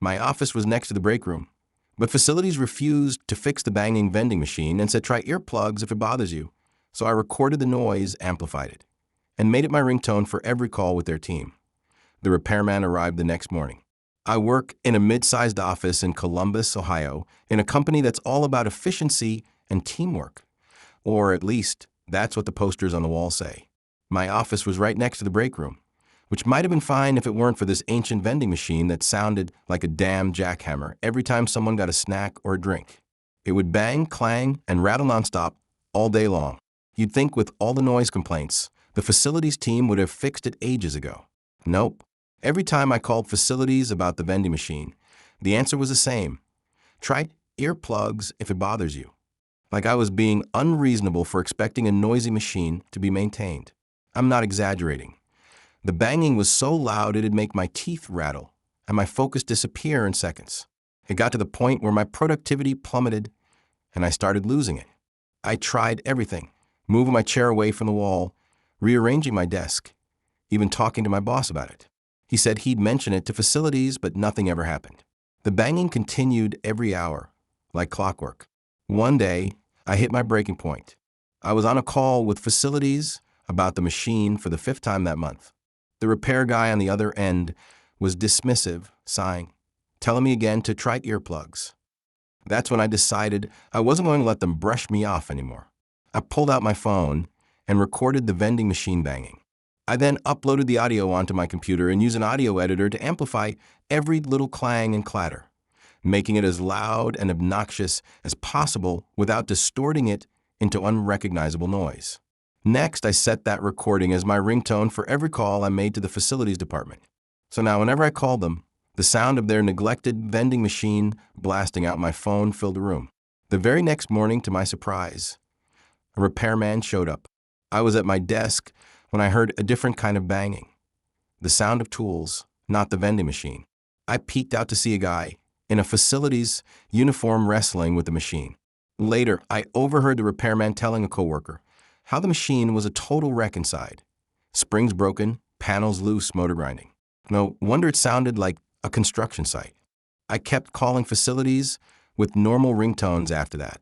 My office was next to the break room, but facilities refused to fix the banging vending machine and said try earplugs if it bothers you. So I recorded the noise, amplified it, and made it my ringtone for every call with their team. The repairman arrived the next morning. I work in a mid-sized office in Columbus, Ohio, in a company that's all about efficiency and teamwork. Or at least, that's what the posters on the wall say. My office was right next to the break room, which might have been fine if it weren't for this ancient vending machine that sounded like a damn jackhammer every time someone got a snack or a drink. It would bang, clang, and rattle nonstop all day long. You'd think with all the noise complaints, the facilities team would have fixed it ages ago. Nope. Every time I called facilities about the vending machine, the answer was the same. Try earplugs if it bothers you. Like I was being unreasonable for expecting a noisy machine to be maintained. I'm not exaggerating. The banging was so loud it'd make my teeth rattle and my focus disappear in seconds. It got to the point where my productivity plummeted and I started losing it. I tried everything, moving my chair away from the wall, rearranging my desk, even talking to my boss about it. He said he'd mention it to facilities, but nothing ever happened. The banging continued every hour, like clockwork. One day, I hit my breaking point. I was on a call with facilities about the machine for the 5th time that month. The repair guy on the other end was dismissive, sighing, telling me again to try earplugs. That's when I decided I wasn't going to let them brush me off anymore. I pulled out my phone and recorded the vending machine banging. I then uploaded the audio onto my computer and used an audio editor to amplify every little clang and clatter, making it as loud and obnoxious as possible without distorting it into unrecognizable noise. Next, I set that recording as my ringtone for every call I made to the facilities department. So now whenever I called them, the sound of their neglected vending machine blasting out my phone filled the room. The very next morning, to my surprise, a repairman showed up. I was at my desk when I heard a different kind of banging. The sound of tools, not the vending machine. I peeked out to see a guy in a facilities uniform wrestling with the machine. Later, I overheard the repairman telling a coworker how the machine was a total wreck inside. Springs broken, panels loose, motor grinding. No wonder it sounded like a construction site. I kept calling facilities with normal ringtones after that,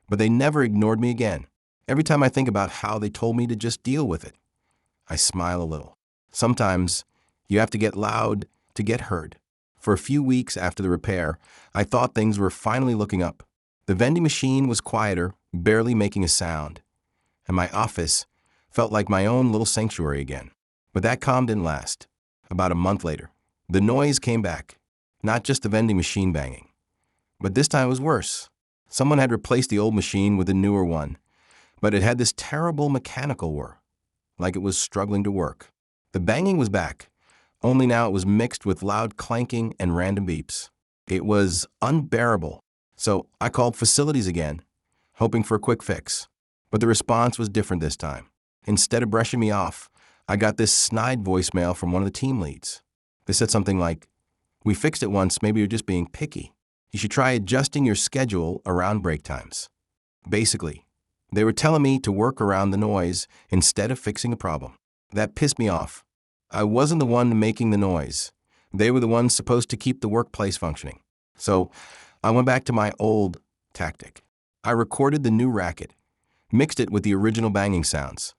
but they never ignored me again. Every time I think about how they told me to just deal with it, I smile a little. Sometimes you have to get loud to get heard. For a few weeks after the repair, I thought things were finally looking up. The vending machine was quieter, barely making a sound, and my office felt like my own little sanctuary again. But that calm didn't last. About a month later, the noise came back, not just the vending machine banging, but this time it was worse. Someone had replaced the old machine with a newer one, but it had this terrible mechanical whir, like it was struggling to work. The banging was back, only now it was mixed with loud clanking and random beeps. It was unbearable, so I called facilities again, hoping for a quick fix. But the response was different this time. Instead of brushing me off, I got this snide voicemail from one of the team leads. They said something like, "We fixed it once, maybe you're just being picky. You should try adjusting your schedule around break times." Basically, they were telling me to work around the noise instead of fixing the problem. That pissed me off. I wasn't the one making the noise. They were the ones supposed to keep the workplace functioning. So I went back to my old tactic. I recorded the new racket, mixed it with the original banging sounds,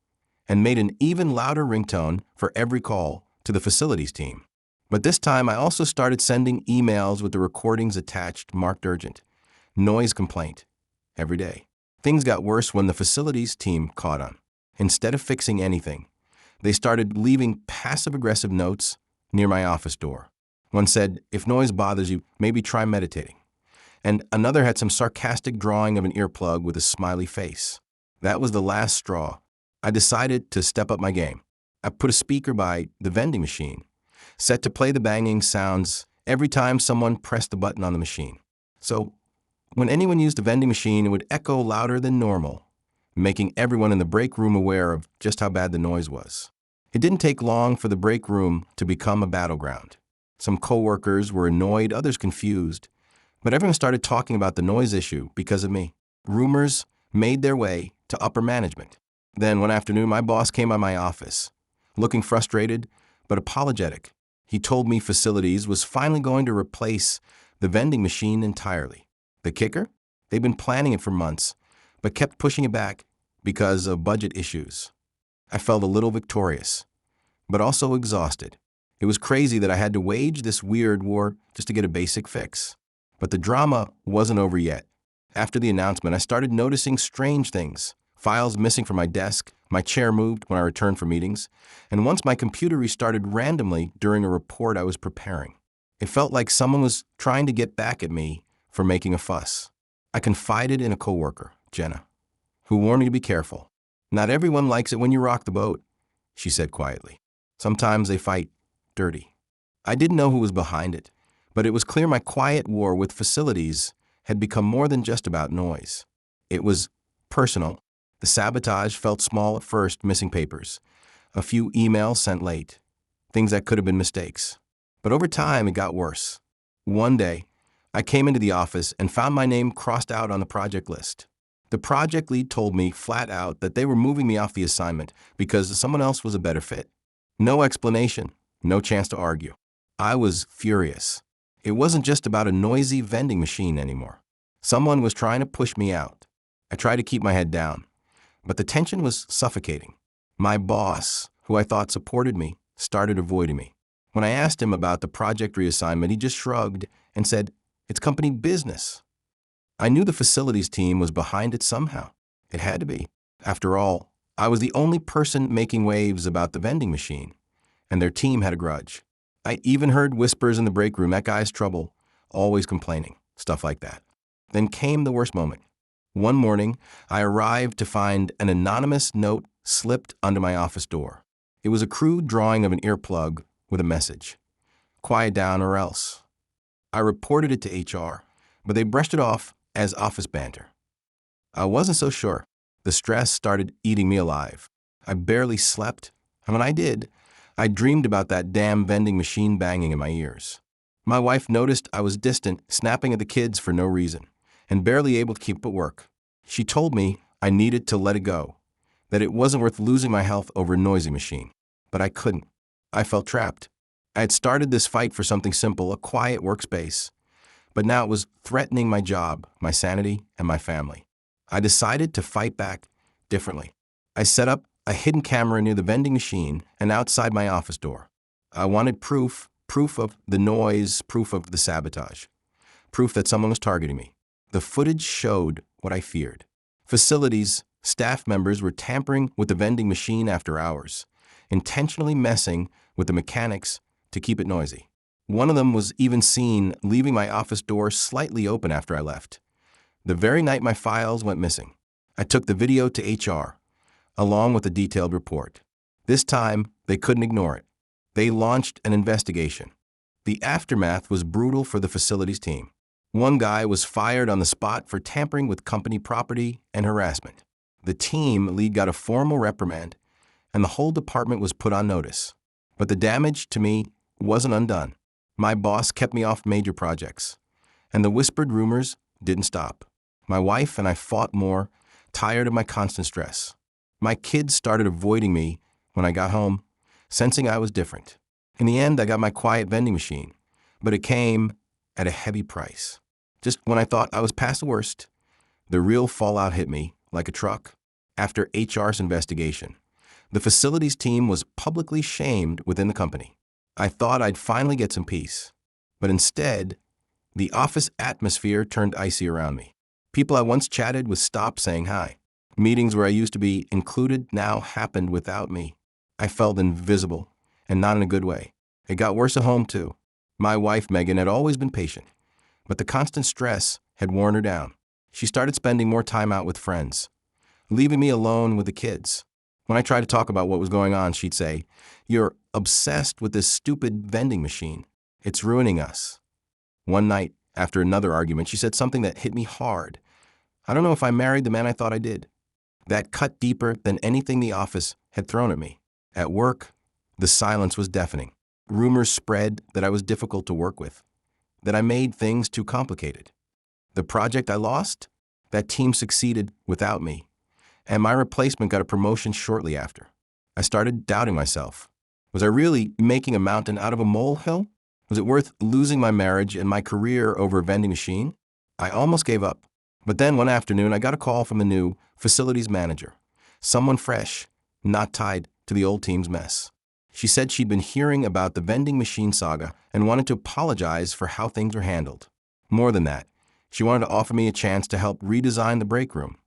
and made an even louder ringtone for every call to the facilities team. But this time I also started sending emails with the recordings attached marked urgent, noise complaint, every day. Things got worse when the facilities team caught on. Instead of fixing anything, they started leaving passive-aggressive notes near my office door. One said, "If noise bothers you, maybe try meditating." And another had some sarcastic drawing of an earplug with a smiley face. That was the last straw. I decided to step up my game. I put a speaker by the vending machine, set to play the banging sounds every time someone pressed the button on the machine. So when anyone used the vending machine, it would echo louder than normal, making everyone in the break room aware of just how bad the noise was. It didn't take long for the break room to become a battleground. Some coworkers were annoyed, others confused, but everyone started talking about the noise issue because of me. Rumors made their way to upper management. Then one afternoon, my boss came by my office, looking frustrated but apologetic. He told me Facilities was finally going to replace the vending machine entirely. The kicker? They'd been planning it for months, but kept pushing it back because of budget issues. I felt a little victorious, but also exhausted. It was crazy that I had to wage this weird war just to get a basic fix. But the drama wasn't over yet. After the announcement, I started noticing strange things. Files missing from my desk, my chair moved when I returned from meetings, and once my computer restarted randomly during a report I was preparing. It felt like someone was trying to get back at me for making a fuss. I confided in a coworker, Jenna, who warned me to be careful. "Not everyone likes it when you rock the boat," she said quietly. "Sometimes they fight dirty." I didn't know who was behind it, but it was clear my quiet war with Facilities had become more than just about noise. It was personal. The sabotage felt small at first, missing papers, a few emails sent late, things that could have been mistakes. But over time, it got worse. One day, I came into the office and found my name crossed out on the project list. The project lead told me flat out that they were moving me off the assignment because someone else was a better fit. No explanation, no chance to argue. I was furious. It wasn't just about a noisy vending machine anymore. Someone was trying to push me out. I tried to keep my head down, but the tension was suffocating. My boss, who I thought supported me, started avoiding me. When I asked him about the project reassignment, he just shrugged and said, "It's company business." I knew the Facilities team was behind it somehow. It had to be. After all, I was the only person making waves about the vending machine, and their team had a grudge. I even heard whispers in the break room, "That guy's trouble, always complaining," stuff like that. Then came the worst moment. One morning, I arrived to find an anonymous note slipped under my office door. It was a crude drawing of an earplug with a message, "Quiet down or else." I reported it to HR, but they brushed it off as office banter. I wasn't so sure. The stress started eating me alive. I barely slept, and when I did, I dreamed about that damn vending machine banging in my ears. My wife noticed I was distant, snapping at the kids for no reason, and barely able to keep up at work. She told me I needed to let it go, that it wasn't worth losing my health over a noisy machine. But I couldn't. I felt trapped. I had started this fight for something simple, a quiet workspace, but now it was threatening my job, my sanity, and my family. I decided to fight back differently. I set up a hidden camera near the vending machine and outside my office door. I wanted proof of the noise, proof of the sabotage, proof that someone was targeting me. The footage showed what I feared. Facilities, staff members were tampering with the vending machine after hours, intentionally messing with the mechanics to keep it noisy. One of them was even seen leaving my office door slightly open after I left. The very night my files went missing, I took the video to HR, along with a detailed report. This time, they couldn't ignore it. They launched an investigation. The aftermath was brutal for the Facilities team. One guy was fired on the spot for tampering with company property and harassment. The team lead got a formal reprimand, and the whole department was put on notice. But the damage to me wasn't undone. My boss kept me off major projects, and the whispered rumors didn't stop. My wife and I fought more, tired of my constant stress. My kids started avoiding me when I got home, sensing I was different. In the end, I got my quiet vending machine, but it came at a heavy price. Just when I thought I was past the worst, the real fallout hit me like a truck. After HR's investigation, the Facilities team was publicly shamed within the company. I thought I'd finally get some peace, but instead, the office atmosphere turned icy around me. People I once chatted with stopped saying hi. Meetings where I used to be included now happened without me. I felt invisible, and not in a good way. It got worse at home, too. My wife, Megan, had always been patient, but the constant stress had worn her down. She started spending more time out with friends, leaving me alone with the kids. When I tried to talk about what was going on, she'd say, "You're obsessed with this stupid vending machine. It's ruining us." One night, after another argument, she said something that hit me hard. I don't know if I married the man I thought I did. That cut deeper than anything the office had thrown at me. At work, the silence was deafening. Rumors spread that I was difficult to work with, that I made things too complicated. The project I lost, that team succeeded without me, and my replacement got a promotion shortly after. I started doubting myself. Was I really making a mountain out of a molehill? Was it worth losing my marriage and my career over a vending machine? I almost gave up. But then one afternoon, I got a call from the new facilities manager, someone fresh, not tied to the old team's mess. She said she'd been hearing about the vending machine saga and wanted to apologize for how things were handled. More than that, she wanted to offer me a chance to help redesign the break room,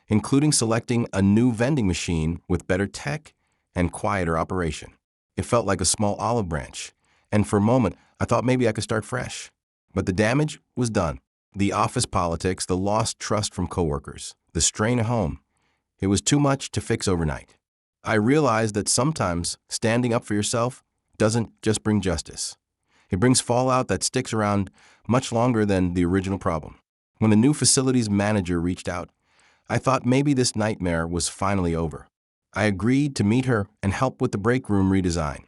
including selecting a new vending machine with better tech and quieter operation. It felt like a small olive branch, and for a moment, I thought maybe I could start fresh. But the damage was done. The office politics, the lost trust from coworkers, the strain at home. It was too much to fix overnight. I realized that sometimes standing up for yourself doesn't just bring justice. It brings fallout that sticks around much longer than the original problem. When the new facilities manager reached out, I thought maybe this nightmare was finally over. I agreed to meet her and help with the break room redesign,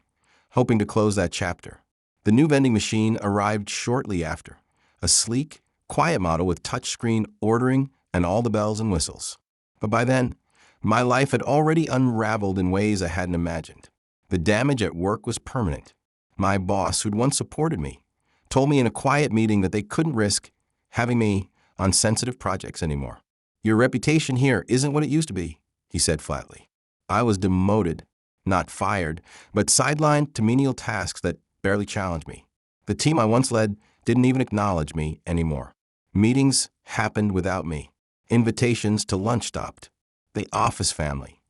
hoping to close that chapter. The new vending machine arrived shortly after, a sleek, quiet model with touchscreen ordering and all the bells and whistles. But by then, my life had already unraveled in ways I hadn't imagined. The damage at work was permanent. My boss, who'd once supported me, told me in a quiet meeting that they couldn't risk having me on sensitive projects anymore. Your reputation here isn't what it used to be, he said flatly. I was demoted, not fired, but sidelined to menial tasks that barely challenged me. The team I once led didn't even acknowledge me anymore. Meetings happened without me. Invitations to lunch stopped. The office family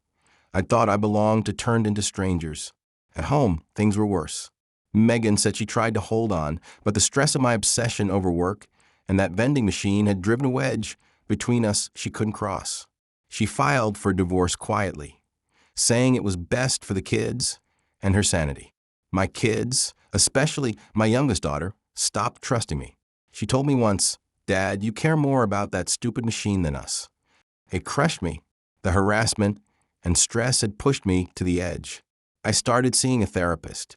I thought I belonged to turned into strangers. At home, things were worse. Megan said she tried to hold on, but the stress of my obsession over work and that vending machine had driven a wedge between us she couldn't cross. She filed for divorce quietly, saying it was best for the kids and her sanity. My kids, especially my youngest daughter, stopped trusting me. She told me once, "Dad, you care more about that stupid machine than us." It crushed me. The harassment and stress had pushed me to the edge. I started seeing a therapist,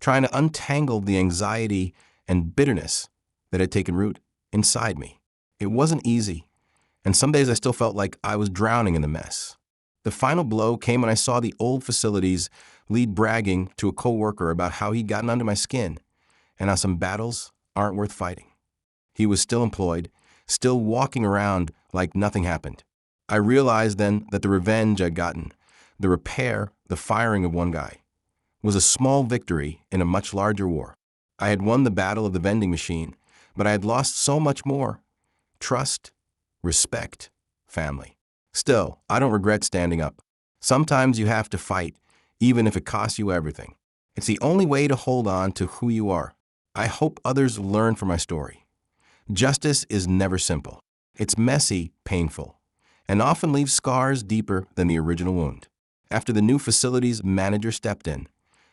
trying to untangle the anxiety and bitterness that had taken root inside me. It wasn't easy, and some days I still felt like I was drowning in the mess. The final blow came when I saw the old facilities lead bragging to a coworker about how he'd gotten under my skin and how some battles aren't worth fighting. He was still employed, still walking around like nothing happened. I realized then that the revenge I'd gotten, the repair, the firing of one guy, was a small victory in a much larger war. I had won the battle of the vending machine, but I had lost so much more: trust, respect, family. Still, I don't regret standing up. Sometimes you have to fight, even if it costs you everything. It's the only way to hold on to who you are. I hope others learn from my story. Justice is never simple. It's messy, painful, and often leaves scars deeper than the original wound. After the new facilities manager stepped in,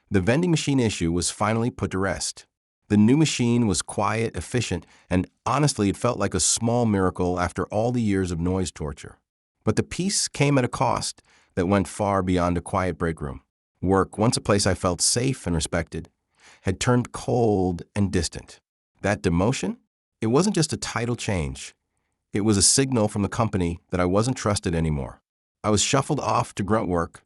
the vending machine issue was finally put to rest. The new machine was quiet, efficient, and honestly, it felt like a small miracle after all the years of noise torture. But the peace came at a cost that went far beyond a quiet break room. Work, once a place I felt safe and respected, had turned cold and distant. That demotion? It wasn't just a title change. It was a signal from the company that I wasn't trusted anymore. I was shuffled off to grunt work,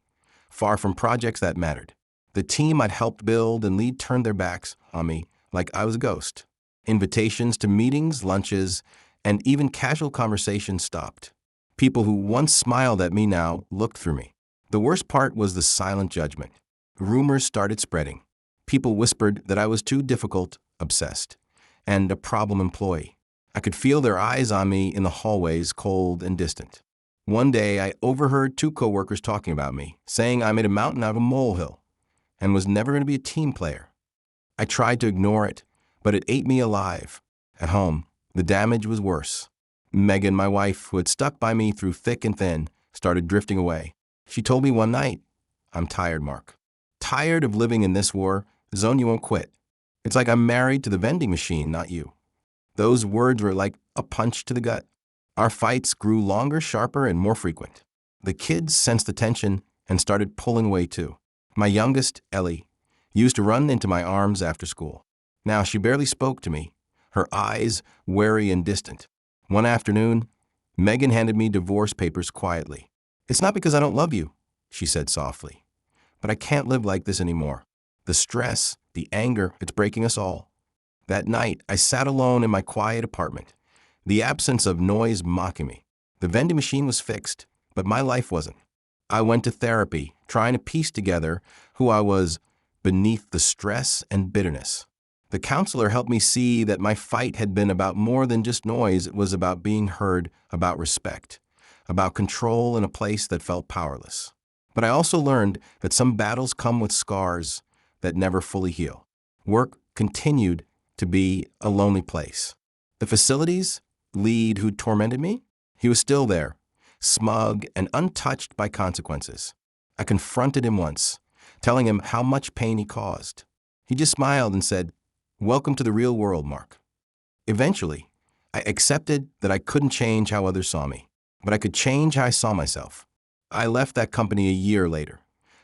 far from projects that mattered. The team I'd helped build and lead turned their backs on me like I was a ghost. Invitations to meetings, lunches, and even casual conversations stopped. People who once smiled at me now looked through me. The worst part was the silent judgment. Rumors started spreading. People whispered that I was too difficult, obsessed, and a problem employee. I could feel their eyes on me in the hallways, cold and distant. One day, I overheard two coworkers talking about me, saying I made a mountain out of a molehill and was never going to be a team player. I tried to ignore it, but it ate me alive. At home, the damage was worse. Megan, my wife, who had stuck by me through thick and thin, started drifting away. She told me one night, "I'm tired, Mark. Tired of living in this war zone you won't quit. It's like I'm married to the vending machine, not you." Those words were like a punch to the gut. Our fights grew longer, sharper, and more frequent. The kids sensed the tension and started pulling away too. My youngest, Ellie, used to run into my arms after school. Now she barely spoke to me, her eyes wary and distant. One afternoon, Megan handed me divorce papers quietly. "It's not because I don't love you," she said softly, "but I can't live like this anymore. the stress, the anger, it's breaking us all. That night, I sat alone in my quiet apartment, the absence of noise mocking me. The vending machine was fixed, but my life wasn't. I went to therapy, trying to piece together who I was beneath the stress and bitterness. The counselor helped me see that my fight had been about more than just noise. It was about being heard, about respect, about control in a place that felt powerless. But I also learned that some battles come with scars that never fully heal. Work continued to be a lonely place. The facilities lead who tormented me, he was still there, smug and untouched by consequences. I confronted him once, telling him how much pain he caused. He just smiled and said, "Welcome to the real world, Mark." Eventually, I accepted that I couldn't change how others saw me, but I could change how I saw myself. I left that company a year later,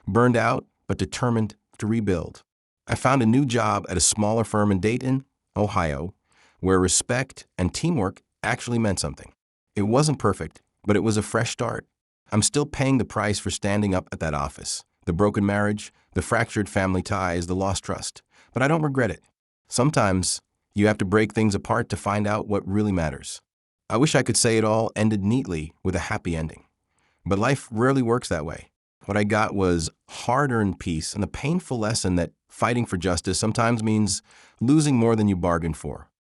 burned out but determined to rebuild. I found a new job at a smaller firm in Dayton, Ohio, where respect and teamwork actually meant something. It wasn't perfect, but it was a fresh start. I'm still paying the price for standing up at that office, the broken marriage, the fractured family ties, the lost trust, but I don't regret it. Sometimes you have to break things apart to find out what really matters. I wish I could say it all ended neatly with a happy ending, but life rarely works that way. What I got was hard-earned peace and the painful lesson that fighting for justice sometimes means losing more than you bargained for.